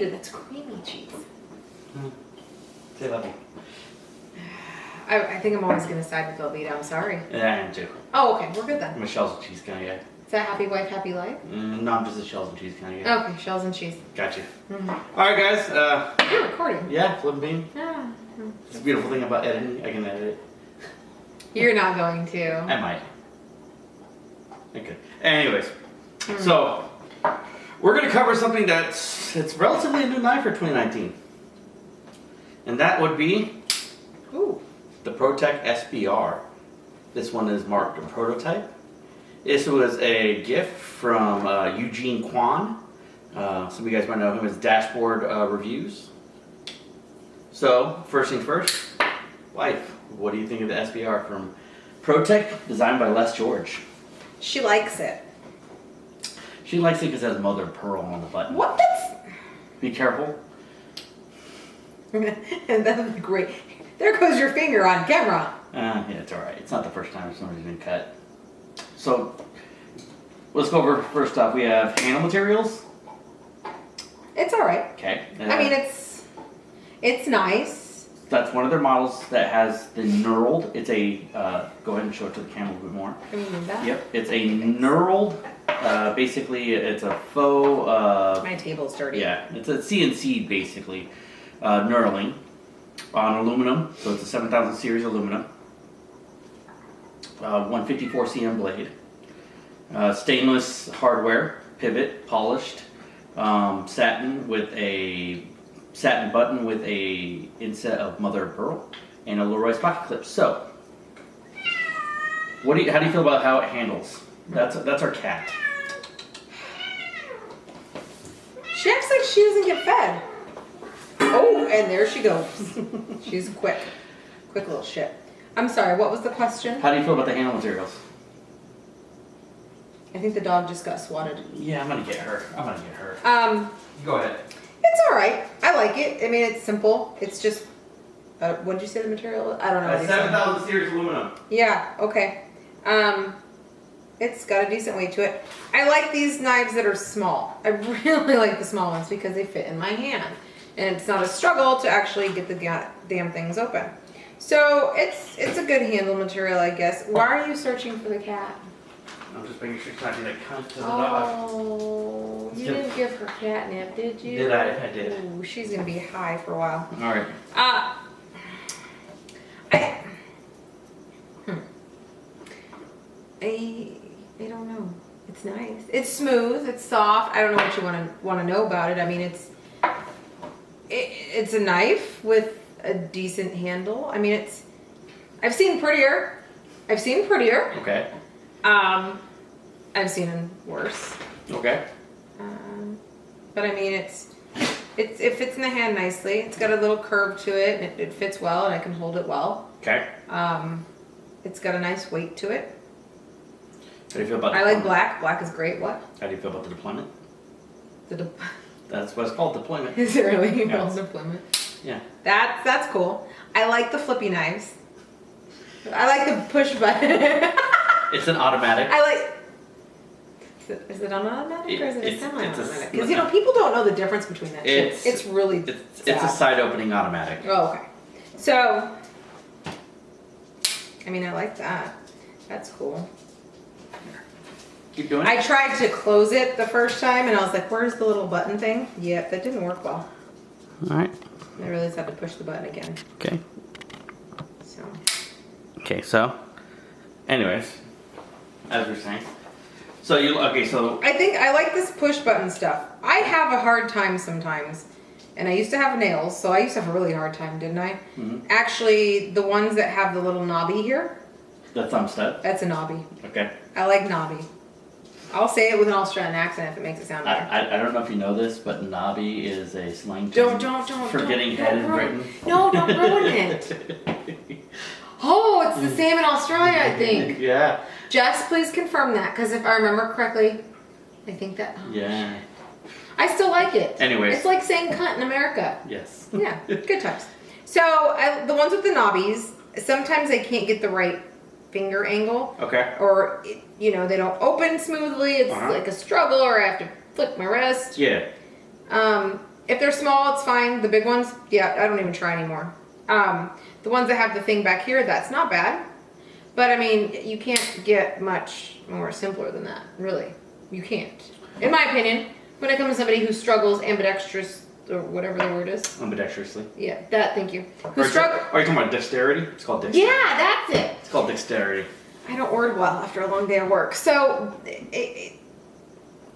Velveeta. That's creamy cheese. Say love me. I think I'm always going to side with Velveeta. I'm sorry. Yeah, I am too. Oh, okay. We're good then. I'm a shells and cheese kind of guy. Is that happy wife, happy life? No, I'm just a shells and cheese kind of guy. Okay, shells and cheese. Gotcha. Mm-hmm. All right, guys. You're recording. Yeah, flip bean. Yeah. It's a beautiful thing about editing. I can edit it. You're not going to. I might. Okay. Anyways, so we're going to cover something it's relatively a new knife for 2019. And that would be the Protech SBR. This one is marked a prototype. This was a gift from Eugene Kwan. Some of you guys might know him as Dashboard Reviews. So, first things first, wife, what do you think of the SBR from Protech, designed by Les George? She likes it. She likes it because it has mother of pearl on the button. What? That's... Be careful. And that would be great. There goes your finger on camera. Yeah, it's alright. It's not the first time somebody's been cut. So, let's go over first off. We have handle materials. It's alright. Okay. I mean, it's nice. That's one of their models that has the knurled. It's a, go ahead and show it to the camera a little bit more. Can we move that? Yep. It's a knurled, basically it's a faux, my table's dirty. yeah, it's a CNC basically, knurling on aluminum. So it's a 7000 series aluminum. 154 cm blade. Stainless hardware, pivot, polished, satin button with a inset of mother of pearl and a Leroy's pocket clip. So, how do you feel about how it handles? That's our cat. She acts like she doesn't get fed. Oh, and there she goes. She's quick little shit. I'm sorry, what was the question? How do you feel about the handle materials? I think the dog just got swatted. Yeah, I'm gonna get her. Go ahead. It's alright. I like it. I mean, it's simple. It's just, what did you say the material? I don't know. 7000 series aluminum. Yeah, okay. It's got a decent weight to it. I like these knives that are small. I really like the small ones because they fit in my hand. And it's not a struggle to actually get the damn things open. So it's a good handle material, I guess. Why are you searching for the cat? I'm just making sure it's not gonna come to the dog. Oh, you didn't give her catnip, did you? Did I? I did. Ooh, she's gonna be high for a while. All right. I don't know. It's nice. It's smooth. It's soft. I don't know what you want to know about it. I mean, it's a knife with a decent handle. I mean, I've seen prettier. Okay. I've seen worse. Okay. But I mean, it fits in the hand nicely. It's got a little curve to it, and it fits well, and I can hold it well. Okay. It's got a nice weight to it. How do you feel about? I like black. Black is great. What? How do you feel about the deployment? The That's what it's called, deployment. Is it really Yeah. called deployment? Yeah. That's cool. I like the flippy knives. I like the push button. It's an automatic. I like. Is it an automatic or is it a It's semi-automatic? Because people don't know the difference between that shit. It's really. It's a side opening automatic. Oh, okay. So, I mean, I like that. That's cool. Keep doing it. I tried to close it the first time, and I was like, "Where's the little button thing?" Yep, that didn't work well. All right. I really just had to push the button again. Okay. So. Okay. So, anyways, as we're saying, so I think I like this push button stuff. I have a hard time sometimes, and I used to have nails, so I used to have a really hard time, didn't I? Mm-hmm. Actually, the ones that have the little knobby here. The thumb stud. That's a knobby. Okay. I like knobby. I'll say it with an Australian accent if it makes it sound better. I don't know if you know this, but knobby is a slang term for getting head in Britain. No, don't ruin it. Oh, it's the same in Australia, I think. Yeah. Jess, please confirm that, because if I remember correctly, I think that. Yeah. I still like it. Anyways. It's like saying cunt in America. Yes. Yeah, good times. So, the ones with the knobbies, sometimes I can't get the right finger angle. Okay. Or, they don't open smoothly. It's like a struggle, or I have to flick my wrist. Yeah. if they're small, it's fine. The big ones, yeah, I don't even try anymore. The ones that have the thing back here, that's not bad. But I mean, you can't get much more simpler than that, really. You can't. In my opinion, when it comes to somebody who struggles ambidextrous, or whatever the word is. Ambidextrously. Yeah, thank you. Are you talking about dexterity? It's called dexterity. Yeah, that's it. It's called dexterity. I don't word well after a long day of work. So,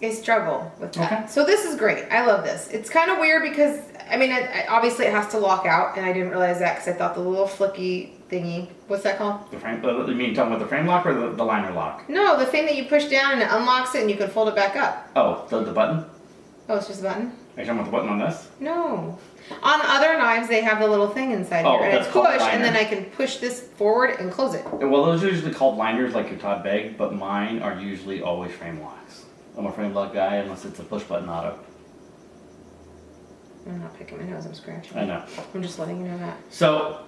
I struggle with that. Okay. So this is great. I love this. It's kind of weird because, I mean, obviously it has to lock out, and I didn't realize that because I thought the little flicky thingy, what's that called? The frame, you mean talking about the frame lock or the liner lock? No, the thing that you push down and it unlocks it and you can fold it back up. Oh, the button? Oh, it's just a button? Are you talking about the button on this? No. On other knives, they have the little thing inside Oh, here, and that's it's called push, liner. and then I can push this forward and close it. Well, those are usually called liners like your Todd Bag, but mine are usually always frame locks. I'm a frame lock guy unless it's a push button auto. I'm not picking my nose, I'm scratching. I know. I'm just letting you know that. So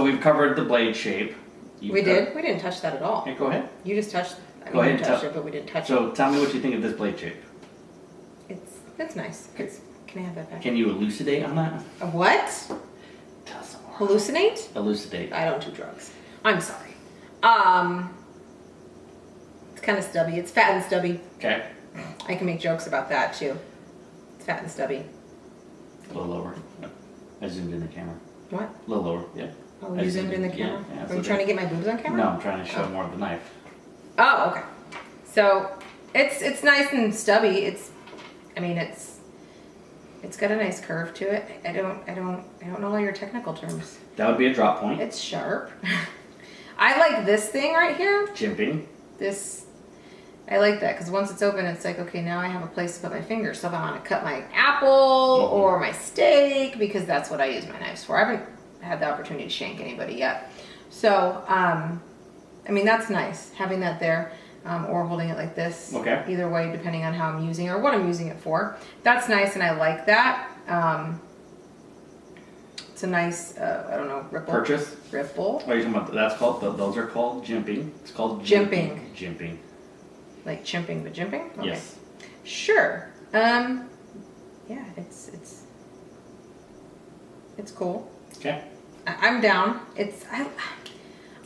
we've covered the blade shape. We did? We didn't touch that at all. Yeah, go ahead. You just touched, Go ahead and touched tell- it, but we didn't touch it. So tell me what you think of this blade shape. It's nice. Can I have that back? Can you elucidate on that? A what? Tell us some more. Hallucinate? Elucidate. I don't do drugs. I'm sorry. It's kind of stubby. It's fat and stubby. Okay. I can make jokes about that too. It's fat and stubby. A little lower. I zoomed in the camera. What? A little lower, yeah. Oh, I you zoomed zoomed in the in, yeah, camera? yeah, Are so you trying to get my boobs on camera? No, I'm trying to show more of the knife. Oh, okay. So it's nice and stubby. It's got a nice curve to it. I don't know all your technical terms. That would be a drop point. It's sharp. I like this thing right here. Jimping. I like that because once it's open, it's like, okay, now I have a place to put my finger. So if I want to cut my apple or my steak, because that's what I use my knives for. I haven't had the opportunity to shank anybody yet. So, I mean, that's nice having that there. Or holding it like this. Okay. Either way, depending on how I'm using it or what I'm using it for. That's nice, and I like that. It's a nice, I don't know, ripple. Purchase. Ripple. Oh, you're talking about those are called jimping. It's called Jimping. Jimping. Like chimping, but jimping? Okay. Yes. Sure. Yeah, it's cool. Okay. I'm down.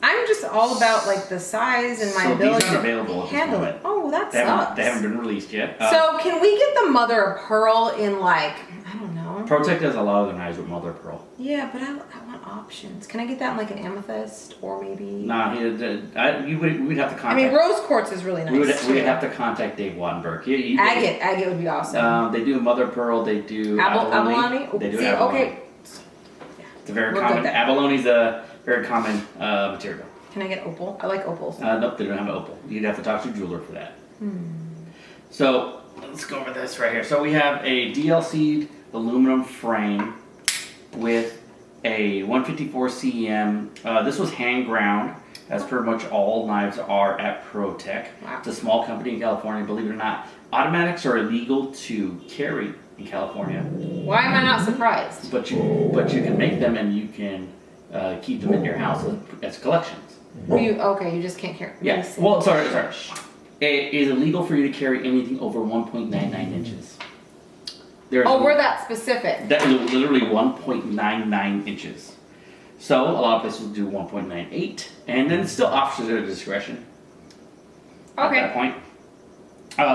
I'm just all about like the size and my So ability these aren't to available at this handle moment. it. Oh, that They sucks. haven't been released yet. So can we get the mother of pearl in like, I don't know. Protech does a lot of their knives with mother of pearl. Yeah, but I want options. Can I get that in like an amethyst or maybe? Nah, we'd have to contact. I mean, rose quartz is really nice. We'd too. have to contact Dave Wattenberg. Agate would be awesome. They do mother of pearl. They do Abalone. They do See, abalone. okay. It's a very We're common. good there. Abalone's a very common material. Can I get opal? I like opals. Nope, they don't have an opal. You'd have to talk to a jeweler for that. So let's go over this right here. So we have a DLC'd aluminum frame with a 154 CM. This was hand ground, as pretty much all knives are at Protech. Wow. It's a small company in California. Believe it or not, automatics are illegal to carry in California, Why am I not surprised? but you can make them and you can keep them in your house as collections. You just can't carry. Yeah. Well, sorry. It is illegal for you to carry anything over 1.99 inches. We're that specific. That is literally 1.99 inches. So a lot of places do 1.98, and then it's still officers at their discretion. At that point.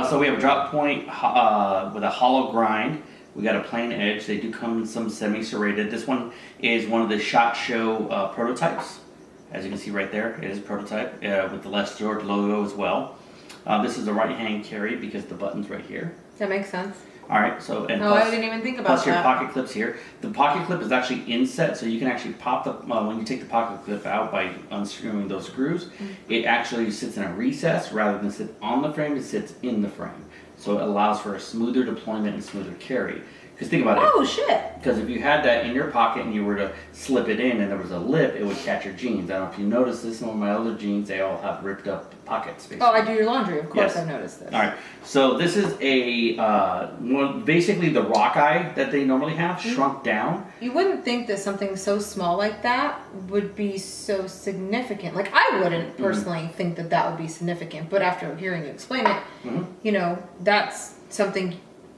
So we have a drop point with a hollow grind. We got a plain edge. They do come in some semi-serrated. This one is one of the SHOT Show prototypes. As you can see right there, it is a prototype with the Les George logo as well. This is a right-hand carry because the button's right here. That makes sense. All right, so and I didn't even think about plus your that. pocket clips here. The pocket clip is actually inset, so you can actually pop the when you take the pocket clip out by unscrewing those screws. It actually sits in a recess rather than sit on the frame. It sits in the frame, so it allows for a smoother deployment and smoother carry. Because think about it. Oh shit! Because if you had that in your pocket and you were to slip it in and there was a lip, it would catch your jeans. I don't know if you noticed this. Some of my other jeans, they all have ripped up pockets. Basically. Oh, I do your laundry. Of course, Yes. I've noticed this. All right. So this is basically the rock eye that they normally have shrunk down. You wouldn't think that something so small like that would be so significant. Like I wouldn't personally think that would be significant, but after hearing you explain it, that's something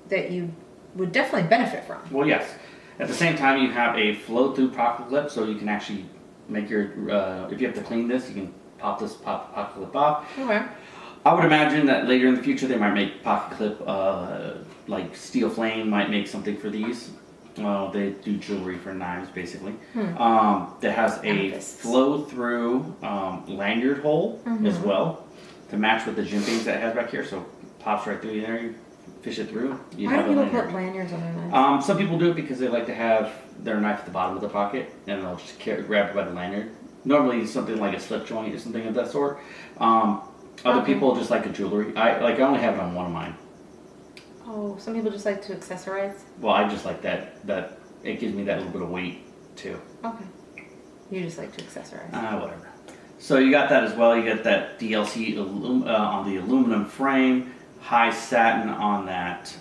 that you would definitely benefit from. Well, yes. At the same time, you have a flow-through pocket clip, so you can actually make your, if you have to clean this, you can pop this pocket clip off. Okay. I would imagine that later in the future they might make pocket clip, like Steel Flame might make something for these. Well, they do jewelry for knives, basically. That has a flow-through lanyard hole as well to match with the jimpings that it has back here. So pops right through there. You fish it through. Why do people put lanyards on their knives? Some people do it because they like to have their knife at the bottom of the pocket, and they'll just grab it by the lanyard. Normally, something like a slip joint or something of that sort. Other people just like a jewelry. I only have it on one of mine. Oh, some people just like to accessorize? Well, I just like that it gives me that little bit of weight too. Okay. You just like to accessorize. Whatever. So you got that as well. You got that DLC on the aluminum frame, high satin on that,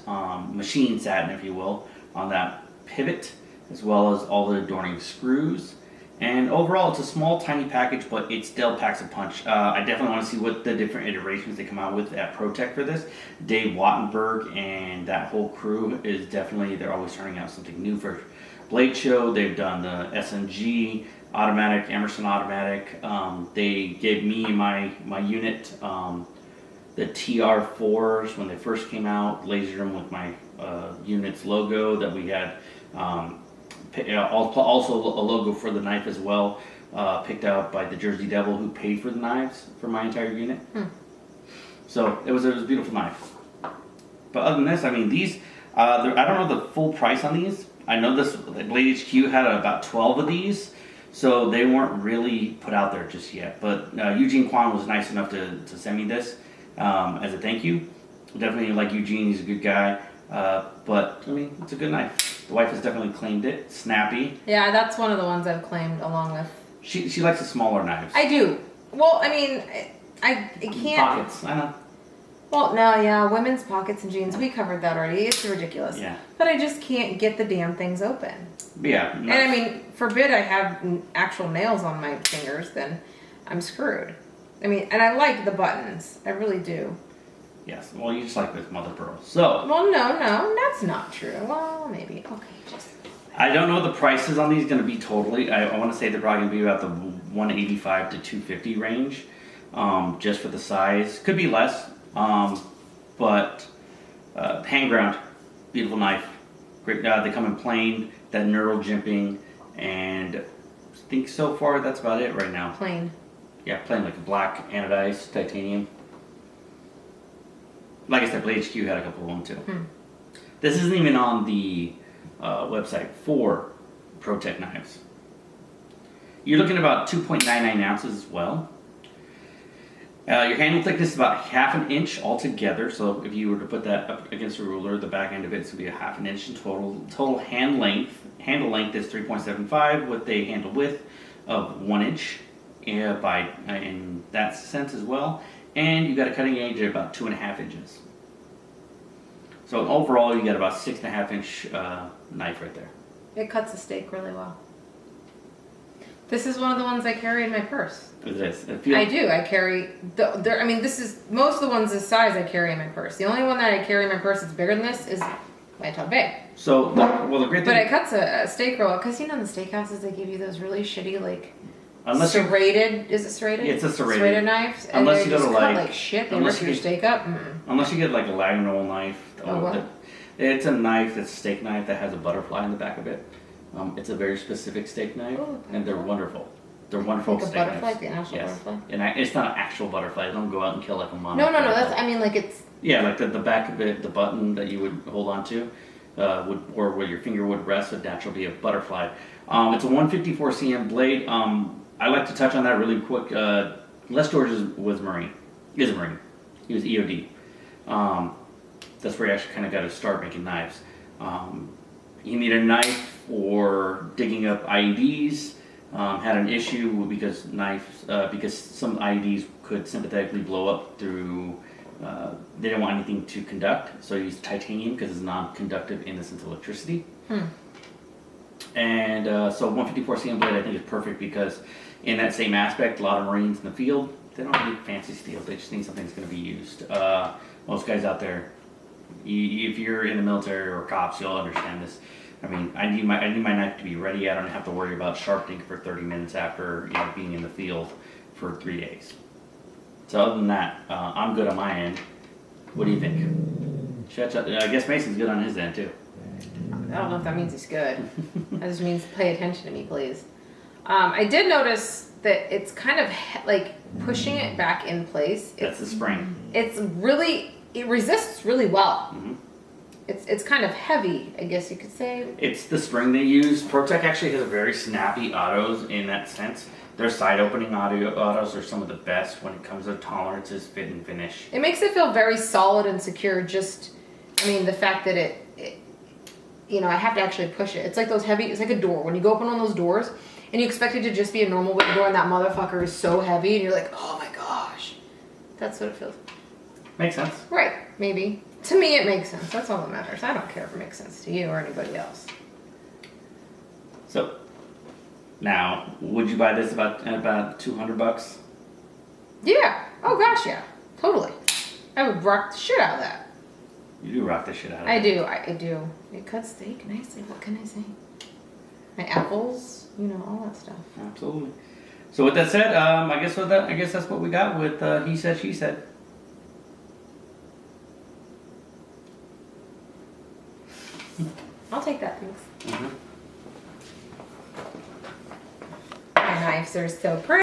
machine satin, if you will, on that pivot, as well as all the adorning screws. And overall, it's a small, tiny package, but it still packs a punch. I definitely want to see what the different iterations they come out with at Protech for this. Dave Wattenberg and that whole crew is definitely, they're always turning out something new for Blade Show. They've done the SMG automatic, Emerson automatic. They gave me my unit, the TR4s when they first came out, lasered them with my unit's logo that we had. Also a logo for the knife as well, picked out by the Jersey Devil, who paid for the knives for my entire unit. So it was a beautiful knife. But other than this, I mean, these, I don't know the full price on these. I know this Blade HQ had about 12 of these, so they weren't really put out there just yet. But Eugene Kwan was nice enough to send me this as a thank you. Definitely like Eugene, he's a good guy. But I mean, it's a good knife. The wife has definitely claimed it. Snappy. Yeah, that's one of the ones I've claimed along with. She likes the smaller knives. I do. Well, I mean, I can't. Pockets, I know. Well, no, yeah, women's pockets and jeans. We covered that already. It's ridiculous. Yeah. But I just can't get the damn things open. Yeah. And I mean, forbid I have actual nails on my fingers, then I'm screwed. I mean, and I like the buttons. I really do. Yes. Well, you just like this mother pearl. So. Well, no, that's not true. Well, maybe. Okay, just. I don't know what the prices on these going to be totally. I want to say they're probably going to be about the 185 to 250 range, just for the size. Could be less, but hand ground, beautiful knife. Great. They come in plain, that neural jimping, and I think so far that's about it right now. Plain. Yeah, plain, like a black anodized titanium. Like I said, Blade HQ had a couple of them too. This isn't even on the website for Protech knives. You're looking at about 2.99 ounces as well. Your handle thickness is about ½ an inch altogether. So if you were to put that up against a ruler, the back end of it's going to be ½ an inch in total. Total handle length is 3.75 with a handle width of 1 inch in that sense as well. And you got a cutting edge of about 2.5 inches. So overall, you got about 6.5 inch knife right there. It cuts a steak really well. This is one of the ones I carry in my purse. Is this? I do. I carry. I mean, this is most of the ones this size I carry in my purse. The only one that I carry in my purse that's bigger than this is my top bag. So, the great thing. But it cuts a steak roll because in the steakhouses they give you those really shitty serrated. Is it serrated? It's a serrated. Serrated knives. And unless you go just to cut like shit. They rip your steak up. Unless you get like a Lagranol knife. What? It's a knife. It's a steak knife that has a butterfly in the back of it. It's a very specific steak knife, and they're wonderful. They're wonderful like steak a butterfly, knives. The actual butterfly. And it's not an actual butterfly. They don't go out and kill like a monarch. No. That's. I mean, like it's. Yeah, like the back of it, the button that you would hold on to, or where your finger would rest would naturally be a butterfly. It's a 154 cm blade. I like to touch on that really quick. Les George was Marine. Is a Marine. He was EOD. That's where he actually kind of got his start making knives. He needed a knife for digging up IEDs. Had an issue because some IEDs could sympathetically blow up through. They didn't want anything to conduct, so he used titanium because it's non-conductive in the sense of electricity. And so 154 cm blade I think is perfect because in that same aspect, a lot of Marines in the field, they don't need fancy steel. They just need something that's going to be used. Most guys out there If you're in the military or cops, you'll understand this. I mean, I need my knife to be ready. I don't have to worry about sharpening for 30 minutes after being in the field for 3 days. So other than that, I'm good on my end. What do you think? I guess Mason's good on his end too. I don't know if that means he's good. That just means pay attention to me, please. I did notice that it's kind of like pushing it back in place. That's the spring. It resists really well. Mm-hmm. It's kind of heavy, I guess you could say. It's the spring they use. Protech actually has a very snappy autos in that sense. Their side opening autos are some of the best when it comes to tolerances, fit, and finish. It makes it feel very solid and secure. The fact that I have to actually push it. It's like it's like a door. When you go open one of those doors and you expect it to just be a normal wooden door and that motherfucker is so heavy and you're like, oh my gosh. That's what it feels. Makes sense. Right, maybe. To me, it makes sense. That's all that matters. I don't care if it makes sense to you or anybody else. So, now, would you buy this about $200? Yeah. Oh gosh, yeah. Totally. I would rock the shit out of that. You do rock the shit out of it. I do. It cuts steak nicely. What can I say? My apples, all that stuff. Absolutely. So with that said, I guess that's what we got with He Said, She Said. I'll take that, thanks. Mm-hmm. My knives are so pretty.